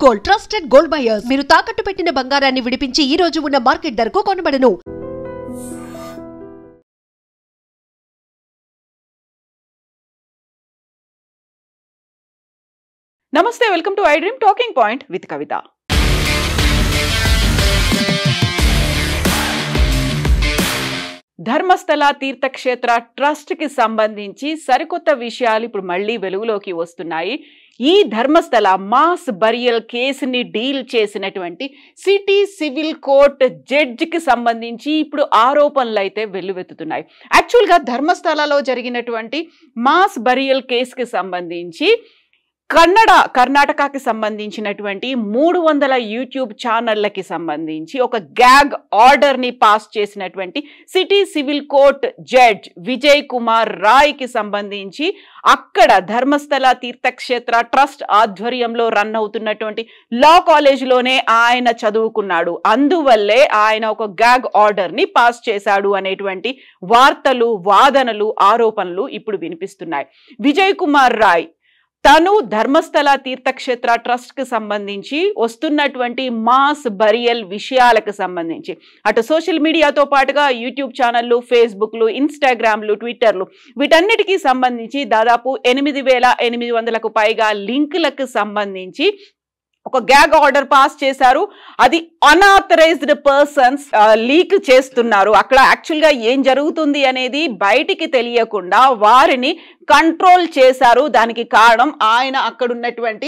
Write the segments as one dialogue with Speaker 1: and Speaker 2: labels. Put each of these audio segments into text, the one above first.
Speaker 1: Gold trusted gold buyers మీరు తాకట్టు పెట్టిన బంగారాన్ని విడిపించి ఈ రోజు ఉన్న మార్కెట్ ధరకు కొనబడను.
Speaker 2: నమస్తే, welcome to iDream talking point with Kavitha. Dharmasthala Tirthakshetra trust కి సంబంధించి సరికొత్త విషయాలు ఇప్పుడు మళ్ళీ వెలుగులోకి వస్తున్నాయి. ఈ ధర్మస్థల మాస్ బరియల్ కేసుని డీల్ చేసినటువంటి సిటీ సివిల్ కోర్ట్ జడ్జికి సంబంధించి ఇప్పుడు ఆరోపణలు అయితే వెల్లువెత్తుతున్నాయి. యాక్చువల్గా ధర్మస్థలలో జరిగినటువంటి మాస్ బరియల్ కేసుకి సంబంధించి కర్ణాటకకి సంబంధించినటువంటి 300 యూట్యూబ్ ఛానళ్ళకి సంబంధించి ఒక గ్యాగ్ ఆర్డర్ని పాస్ చేసినటువంటి city civil court judge Vijay Kumar రాయ్కి సంబంధించి అక్కడ ధర్మస్థల తీర్థక్షేత్ర ట్రస్ట్ ఆధ్వర్యంలో రన్ అవుతున్నటువంటి లా కాలేజ్లోనే ఆయన చదువుకున్నాడు. అందువల్లే ఆయన ఒక గ్యాగ్ ఆర్డర్ని పాస్ చేశాడు అనేటువంటి వార్తలు, వాదనలు, ఆరోపణలు ఇప్పుడు వినిపిస్తున్నాయి. విజయ్ కుమార్ రాయ్ తను ధర్మస్థల తీర్థక్షేత్ర ట్రస్ట్ కి సంబంధించి వస్తున్నటువంటి మాస్ బరియల్ విషయాలకు సంబంధించి అటు సోషల్ మీడియాతో పాటుగా యూట్యూబ్ ఛానళ్ళు, ఫేస్బుక్లు, ఇన్స్టాగ్రామ్లు, ట్విట్టర్లు వీటన్నిటికీ సంబంధించి దాదాపు 8,800కు పైగా లింకులకు సంబంధించి ఒక గ్యాగ్ ఆర్డర్ పాస్ చేశారు. అది అన్ఆథరైజ్డ్ పర్సన్స్ లీక్ చేస్తున్నారు. అక్కడ యాక్చువల్గా ఏం జరుగుతుంది అనేది బయటికి తెలియకుండా వారిని కంట్రోల్ చేశారు. దానికి కారణం ఆయన అక్కడ ఉన్నటువంటి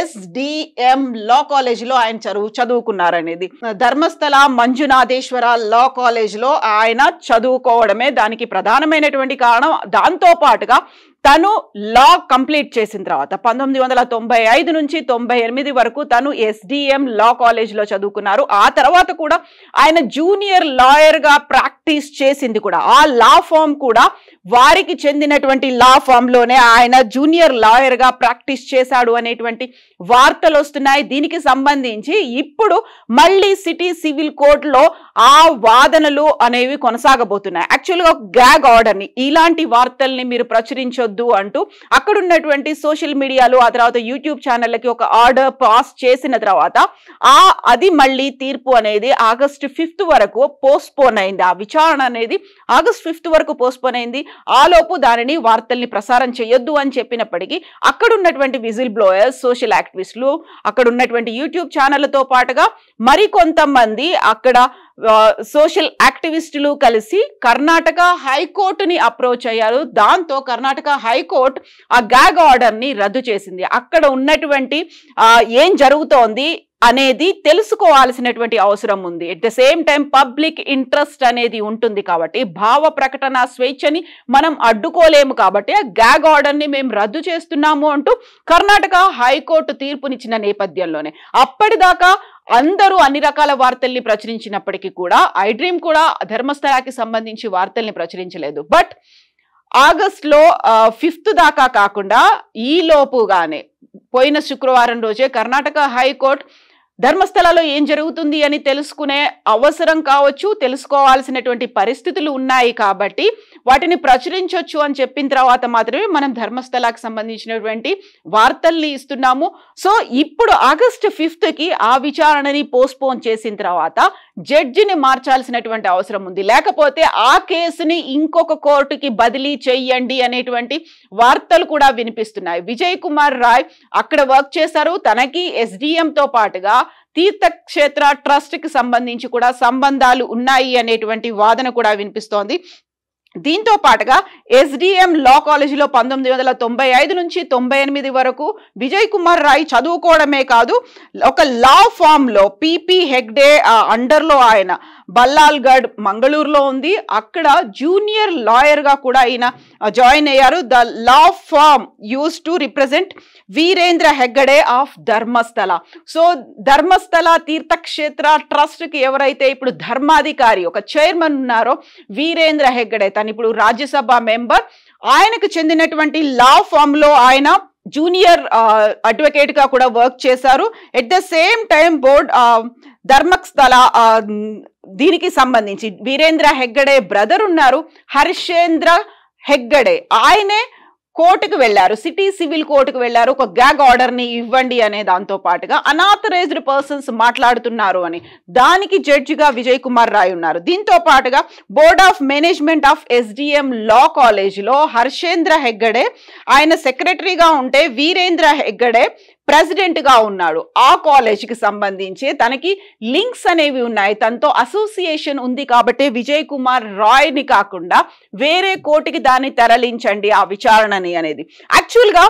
Speaker 2: SDM లా కాలేజ్లో ఆయన చదువుకున్నారనేది. ధర్మస్థల మంజునాథేశ్వర లా కాలేజ్లో ఆయన చదువుకోవడమే దానికి ప్రధానమైనటువంటి కారణం. దాంతో పాటుగా తను లా కంప్లీట్ చేసిన తర్వాత 1995 నుంచి 98 వరకు తను SDM లా కాలేజ్లో చదువుకున్నారు. ఆ తర్వాత కూడా ఆయన జూనియర్ లాయర్గా ప్రాక్టీస్ చేసింది కూడా ఆ లా ఫామ్ కూడా వారికి చెందినటువంటి లా ఫామ్లోనే ఆయన జూనియర్ లాయర్గా ప్రాక్టీస్ చేశాడు అనేటువంటి వార్తలు వస్తున్నాయి. దీనికి సంబంధించి ఇప్పుడు మళ్ళీ సిటీ సివిల్ కోర్టులో ఆ వాదనలు అనేవి కొనసాగబోతున్నాయి. యాక్చువల్గా ఒక గ్యాగ్ ఆర్డర్ని, ఇలాంటి వార్తల్ని మీరు ప్రచురించొద్దు అంటూ అక్కడ ఉన్నటువంటి సోషల్ మీడియాలో ఆ తర్వాత యూట్యూబ్ ఛానళ్ళకి ఒక ఆర్డర్ పాస్ చేసిన తర్వాత అది మళ్ళీ తీర్పు అనేది ఆగస్టు 5th వరకు పోస్ట్పోన్ అయింది. ఆ విచారణ అనేది ఆగస్టు 5th వరకు పోస్ట్పోన్ అయింది. ఆలోపు దానిని వార్తల్ని ప్రసారం చేయొద్దు అని చెప్పినప్పటికీ అక్కడ ఉన్నటువంటి విజిల్ బ్లోయర్స్, సోషల్ యాక్టివిస్టులు, అక్కడ ఉన్నటువంటి యూట్యూబ్ ఛానళ్లతో పాటుగా మరికొంతమంది అక్కడ సోషల్ యాక్టివిస్టులు కలిసి కర్ణాటక హైకోర్టుని అప్రోచ్ అయ్యారు. దాంతో కర్ణాటక హైకోర్టు ఆ గ్యాగ్ ఆర్డర్ని రద్దు చేసింది. అక్కడ ఉన్నటువంటి ఏం జరుగుతోంది అనేది తెలుసుకోవాల్సినటువంటి అవసరం ఉంది. At the same time public interest అనేది ఉంటుంది కాబట్టి భావ ప్రకటన స్వేచ్ఛని మనం అడ్డుకోలేము కాబట్టి ఆ గ్యాగ్ ఆర్డర్ని మేము రద్దు చేస్తున్నాము అంటూ కర్ణాటక హైకోర్టు తీర్పునిచ్చిన నేపథ్యంలోనే అప్పటిదాకా అందరూ అన్ని రకాల వార్తల్ని ప్రచురించినప్పటికీ కూడా ఐ డ్రీమ్ కూడా ధర్మస్థలకి సంబంధించి వార్తల్ని ప్రచురించలేదు. బట్ ఆగస్టులో 5th దాకా కాకుండా ఈ లోపుగానే పోయిన శుక్రవారం రోజే కర్ణాటక హైకోర్టు ధర్మస్థలలో ఏం జరుగుతుంది అని తెలుసుకునే అవసరం కావచ్చు, తెలుసుకోవాల్సినటువంటి పరిస్థితులు ఉన్నాయి కాబట్టి వాటిని ప్రచురించవచ్చు అని చెప్పిన తర్వాత మాత్రమే మనం ధర్మస్థలకి సంబంధించినటువంటి వార్తల్ని ఇస్తున్నాము. సో ఇప్పుడు ఆగస్టు 5th ఆ విచారణని పోస్ట్పోన్ చేసిన తర్వాత జడ్జిని మార్చాల్సినటువంటి అవసరం ఉంది. లేకపోతే ఆ కేసుని ఇంకొక కోర్టుకి బదిలీ చెయ్యండి అనేటువంటి వార్తలు కూడా వినిపిస్తున్నాయి. విజయ్ కుమార్ రాయ్ అక్కడ వర్క్ చేశారు. తనకి SDMతో పాటుగా తీర్థక్షేత్ర ట్రస్ట్ కి సంబంధించి కూడా సంబంధాలు ఉన్నాయి అనేటువంటి వాదన కూడా వినిపిస్తోంది. దీంతో పాటుగా SDM లా కాలేజీలో 1995 నుంచి 98 వరకు విజయ్ కుమార్ రాయ్ చదువుకోవడమే కాదు, ఒక లా ఫామ్లో PP హెగ్డే అండర్లో ఆయన బల్లాల్గఢ్ మంగళూరులో ఉంది. అక్కడ జూనియర్ లాయర్గా కూడా ఆయన జాయిన్ అయ్యారు. The law firm use to represent Veerendra Heggade of Dharmasthala. So Dharmasthala Tirthakshetra ట్రస్ట్కి ఎవరైతే ఇప్పుడు ధర్మాధికారి ఒక చైర్మన్ ఉన్నారో వీరేంద్ర హెగ్గడే, తను ఇప్పుడు రాజ్యసభ మెంబర్, ఆయనకు చెందినటువంటి లా ఫామ్లో ఆయన జూనియర్ అడ్వకేట్ గా కూడా వర్క్ చేశారు. At the same time board Dharmasthala దీనికి సంబంధించి వీరేంద్ర హెగ్గడే బ్రదర్ ఉన్నారు, హర్షేంద్ర హెగ్గడే, ఆయనే కోర్టుకు వెళ్లారు, సిటీ సివిల్ కోర్టుకు వెళ్లారు, ఒక గ్యాగ్ ఆర్డర్ ని ఇవ్వండి అనే దాంతో పాటుగా అనాథరైజ్డ్ పర్సన్స్ మాట్లాడుతున్నారు అని దానికి జడ్జిగా విజయ్ కుమార్ రాయ్ ఉన్నారు. దీంతో పాటుగా board of management of SDM law college లో హర్షేంద్ర హెగ్గడే ఆయన సెక్రటరీగా ఉంటే వీరేంద్ర హెగ్గడే ప్రెసిడెంట్ గా ఉన్నాడు. ఆ కాలేజ్ కి సంబంధించి తనకి లింక్స్ అనేవి ఉన్నాయి, తనతో అసోసియేషన్ ఉంది కాబట్టి విజయ్ కుమార్ రాయ్ ని కాకుండా వేరే కోర్టుకి దాన్ని తరలించండి ఆ విచారణని అనేది. యాక్చువల్ గా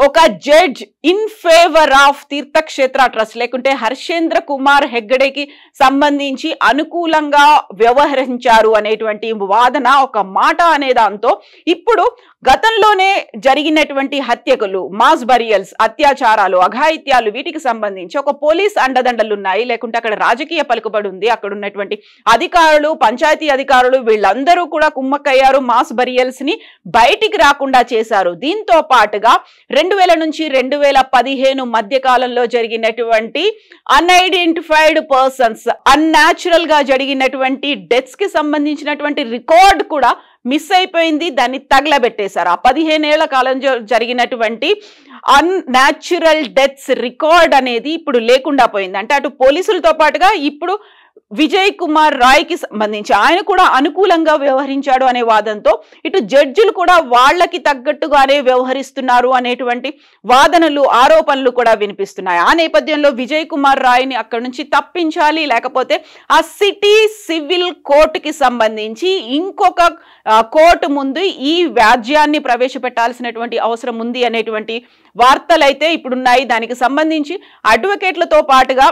Speaker 2: ఒక judge in favour of Tirthakshetra trust లేకుంటే హర్షేంద్ర కుమార్ హెగ్గడేకి సంబంధించి అనుకూలంగా వ్యవహరించారు అనేటువంటి వాదన, ఒక మాట అనే దాంతో ఇప్పుడు గతంలోనే జరిగినటువంటి హత్యలు, మాస్ బరియల్స్, అత్యాచారాలు, అఘాయిత్యాలు వీటికి సంబంధించి ఒక పోలీస్ అండదండలు ఉన్నాయి, లేకుంటే అక్కడ రాజకీయ పలుకుబడి ఉంది, అక్కడ ఉన్నటువంటి అధికారులు, పంచాయతీ అధికారులు వీళ్ళందరూ కూడా కుమ్మక్కయ్యారు, మాస్ బరియల్స్ ని బయటికి రాకుండా చేశారు. దీంతో పాటుగా 2000 నుంచి 2015 మధ్య కాలంలో జరిగినటువంటి అన్ఐడెంటిఫైడ్ పర్సన్స్, అన్యాచురల్ గా జరిగినటువంటి డెత్స్ కి సంబంధించినటువంటి రికార్డ్ కూడా మిస్ అయిపోయింది, దాన్ని తగలబెట్టేశారు. ఆ 15 ఏళ్ల కాలంలో జరిగినటువంటి అన్యాచురల్ డెత్స్ రికార్డ్ అనేది ఇప్పుడు లేకుండా పోయింది. అంటే అటు పోలీసులతో పాటుగా ఇప్పుడు విజయ్ కుమార్ రాయ్ కి సంబంధించి ఆయన కూడా అనుకూలంగా వ్యవహరించాడు అనే వాదనతో ఇటు జడ్జిలు కూడా వాళ్ళకి తగ్గట్టుగానే వ్యవహరిస్తున్నారు అనేటువంటి వాదనలు, ఆరోపణలు కూడా వినిపిస్తున్నాయి. ఆ నేపథ్యంలో విజయ్ కుమార్ రాయ్ ని అక్కడి నుంచి తప్పించాలి, లేకపోతే ఆ సిటీ సివిల్ కోర్టుకి సంబంధించి ఇంకొక కోర్టు ముందు ఈ వ్యాజ్యాన్ని ప్రవేశపెట్టాల్సినటువంటి అవసరం ఉంది అనేటువంటి వార్తలైతే ఇప్పుడున్నాయి. దానికి సంబంధించి అడ్వకేట్లతో పాటుగా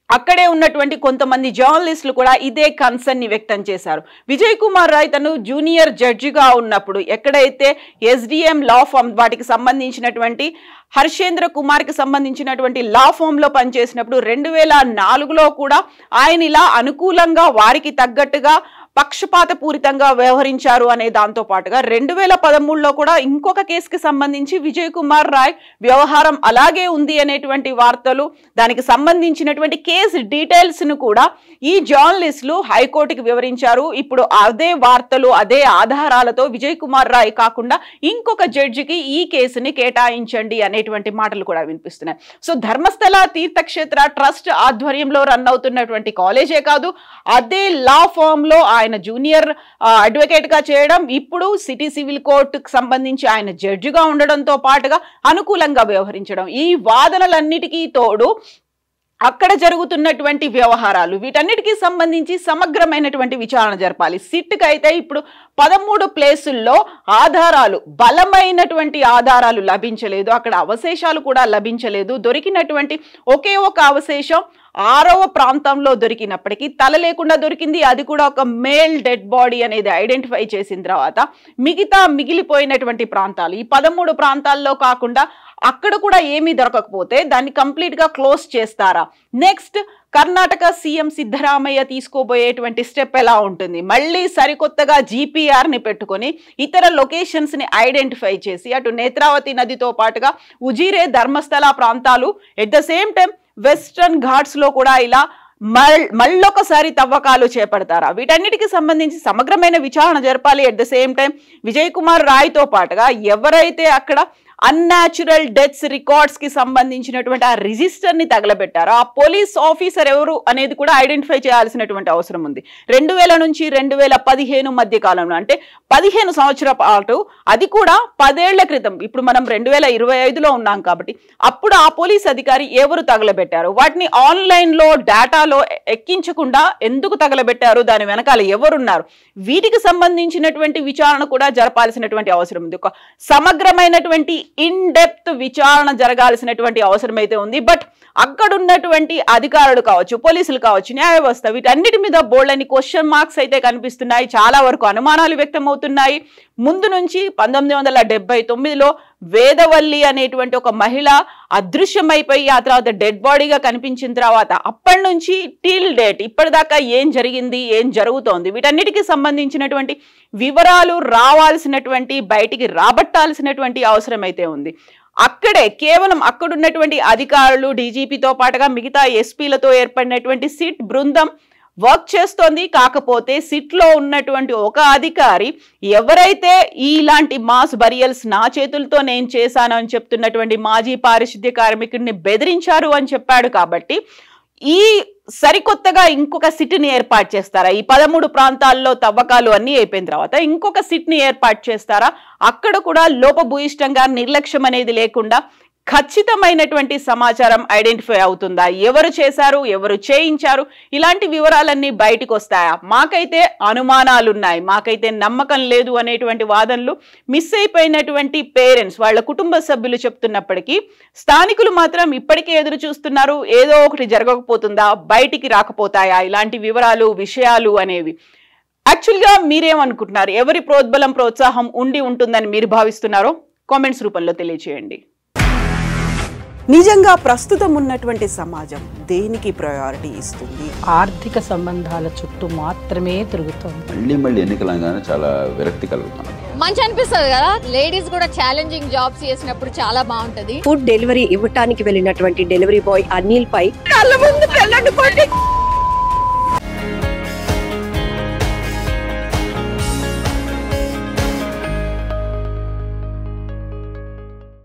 Speaker 2: అక్కడే ఉన్నటువంటి కొంతమంది జర్నలిస్టులు కూడా ఇదే కన్సర్న్ ని వ్యక్తం చేశారు. విజయ్ కుమార్ రాయ్ తను జూనియర్ జడ్జిగా ఉన్నప్పుడు ఎక్కడైతే SDM లా ఫామ్ వాటికి సంబంధించినటువంటి హర్షేంద్ర కుమార్ కి సంబంధించినటువంటి లా ఫామ్ లో పనిచేసినప్పుడు 2004లో కూడా ఆయన ఇలా అనుకూలంగా వారికి తగ్గట్టుగా పక్షపాత పూరితంగా వ్యవహరించారు అనే దాంతో పాటుగా 2013లో కూడా ఇంకొక కేసుకి సంబంధించి విజయ్ కుమార్ రాయ్ వ్యవహారం అలాగే ఉంది అనేటువంటి వార్తలు, దానికి సంబంధించినటువంటి కేసు డీటెయిల్స్ ను కూడా ఈ జర్నలిస్టులు హైకోర్టుకి వివరించారు. ఇప్పుడు అదే వార్తలు, అదే ఆధారాలతో విజయ్ కుమార్ రాయ్ కాకుండా ఇంకొక జడ్జికి ఈ కేసుని కేటాయించండి అనేటువంటి మాటలు కూడా వినిపిస్తున్నాయి. సో ధర్మస్థల తీర్థక్షేత్ర ట్రస్ట్ ఆధ్వర్యంలో రన్ అవుతున్నటువంటి కాలేజే కాదు, అదే లా ఫామ్ లో ఆయన జూనియర్ అడ్వకేట్ గా చేయడం, ఇప్పుడు సిటీ సివిల్ కోర్టుకు సంబంధించి ఆయన జడ్జిగా ఉండడంతో పాటుగా అనుకూలంగా వ్యవహరించడం, ఈ వాదనలన్నిటికీ తోడు అక్కడ జరుగుతున్నటువంటి వ్యవహారాలు వీటన్నిటికీ సంబంధించి సమగ్రమైనటువంటి విచారణ జరపాలి. సిట్కి అయితే ఇప్పుడు 13 ప్లేసుల్లో ఆధారాలు, బలమైనటువంటి ఆధారాలు లభించలేదు, అక్కడ అవశేషాలు కూడా లభించలేదు. దొరికినటువంటి ఒకే ఒక అవశేషం 6వ ప్రాంతంలో దొరికినప్పటికీ తల లేకుండా దొరికింది, అది కూడా ఒక మేల్ డెడ్ బాడీ అనేది ఐడెంటిఫై చేసిన తర్వాత మిగతా మిగిలిపోయినటువంటి ప్రాంతాలు, ఈ 13 ప్రాంతాల్లో కాకుండా అక్కడ కూడా ఏమీ దొరకకపోతే దాన్ని కంప్లీట్ గా క్లోజ్ చేస్తారా? నెక్స్ట్ కర్ణాటక సీఎం సిద్ధరామయ్య తీసుకోబోయేటువంటి స్టెప్ ఎలా ఉంటుంది? మళ్ళీ సరికొత్తగా GPR ని పెట్టుకొని ఇతర లొకేషన్స్ ని ఐడెంటిఫై చేసి అటు నేత్రావతి నదితో పాటుగా ఉజిరే, ధర్మస్థల ప్రాంతాలు, at the same time western Ghats లో కూడా ఇలా మళ్ళొకసారి తవ్వకాలు చేపడతారా? వీటన్నిటికి సంబంధించి సమగ్రమైన విచారణ జరపాలి. At the same time Vijay Kumar Rai తో పాటుగా ఎవరైతే అక్కడ అన్యాచురల్ డెత్స్ రికార్డ్స్ కి సంబంధించినటువంటి ఆ రిజిస్టర్ ని తగలబెట్టారో ఆ పోలీస్ ఆఫీసర్ ఎవరు అనేది కూడా ఐడెంటిఫై చేయాల్సినటువంటి అవసరం ఉంది. 2000 నుంచి 2015 మధ్య కాలంలో, అంటే 15 సంవత్సరాల పాటు, అది కూడా 10 ఏళ్ల క్రితం. ఇప్పుడు మనం 2025లో ఉన్నాం కాబట్టి అప్పుడు ఆ పోలీస్ అధికారి ఎవరు తగలబెట్టారు, వాటిని ఆన్లైన్ లో డేటాలో ఎక్కించకుండా ఎందుకు తగలబెట్టారు, దాని వెనకాల ఎవరున్నారు, వీటికి సంబంధించినటువంటి విచారణ కూడా జరపాల్సినటువంటి అవసరం ఉంది. ఒక సమగ్రమైనటువంటి ఇన్ డెప్త్ విచారణ జరగాల్సినటువంటి అవసరం అయితే ఉంది. బట్ అక్కడ ఉన్నటువంటి అధికారులు కావచ్చు, పోలీసులు కావచ్చు, న్యాయ వ్యవస్థ, వీటన్నిటి మీద బోల్డని క్వశ్చన్ మార్క్స్ అయితే కనిపిస్తున్నాయి. చాలా వరకు అనుమానాలు వ్యక్తం అవుతున్నాయి. ముందు నుంచి 1979లో వేదవల్లి అనేటువంటి ఒక మహిళ అదృశ్యమైపోయి ఆ తర్వాత డెడ్ బాడీగా కనిపించిన తర్వాత అప్పటి నుంచి టిల్ డేట్ ఇప్పటిదాకా ఏం జరిగింది, ఏం జరుగుతోంది, వీటన్నిటికీ సంబంధించినటువంటి వివరాలు రావాల్సినటువంటి, బయటికి రాబట్టాల్సినటువంటి అవసరం అయితే ఉంది. అక్కడే కేవలం అక్కడున్నటువంటి అధికారులు, DGPతో పాటుగా మిగతా SPలతో ఏర్పడినటువంటి సిట్ బృందం వర్క్ చేస్తోంది. కాకపోతే సిట్లో ఉన్నటువంటి ఒక అధికారి ఎవరైతే ఇలాంటి మాస్ బరియల్స్ నా చేతులతో నేను చేశాను అని చెప్తున్నటువంటి మాజీ పారిశుద్ధ్య కార్మికుడిని బెదిరించారు అని చెప్పాడు. కాబట్టి ఈ సరికొత్తగా ఇంకొక సిట్ని ఏర్పాటు చేస్తారా? ఈ 13 ప్రాంతాల్లో తవ్వకాలు అన్నీ అయిపోయిన తర్వాత ఇంకొక సిట్ని ఏర్పాటు చేస్తారా? అక్కడ కూడా లోపభూయిష్టంగా నిర్లక్ష్యం అనేది లేకుండా ఖచ్చితమైనటువంటి సమాచారం ఐడెంటిఫై అవుతుందా? ఎవరు చేశారు, ఎవరు చేయించారు, ఇలాంటి వివరాలన్నీ బయటకు వస్తాయా? మాకైతే అనుమానాలున్నాయి, మాకైతే నమ్మకం లేదు అనేటువంటి వాదనలు మిస్ అయిపోయినటువంటి పేరెంట్స్, వాళ్ళ కుటుంబ సభ్యులు చెప్తున్నప్పటికీ స్థానికులు మాత్రం ఇప్పటికే ఎదురు చూస్తున్నారు. ఏదో ఒకటి జరగకపోతుందా, బయటికి రాకపోతాయా ఇలాంటి వివరాలు, విషయాలు అనేవి? యాక్చువల్గా మీరేమనుకుంటున్నారు? ఎవరి ప్రోద్బలం, ప్రోత్సాహం ఉండి ఉంటుందని మీరు భావిస్తున్నారో కామెంట్స్ రూపంలో తెలియజేయండి.
Speaker 3: నిజంగా ప్రస్తుతం ఉన్నటువంటి సమాజం దేనికి ప్రయారిటీ ఇస్తుంది?
Speaker 4: ఆర్థిక సంబంధాల చుట్టూ మాత్రమే తిరుగుతుంది.
Speaker 5: మళ్ళీ ఎన్నికలంగానే చాలా విరక్తి కలుగుతాను.
Speaker 6: మంచి అనిపిస్తుంది కదా, లేడీస్ కూడా ఛాలెంజింగ్ జాబ్స్ చేసినప్పుడు చాలా బాగుంటది.
Speaker 7: ఫుడ్ డెలివరీ ఇవ్వటానికి వెళ్ళినటువంటి డెలివరీ బాయ్ అనిల్ పై
Speaker 3: కళ్ళ ముందు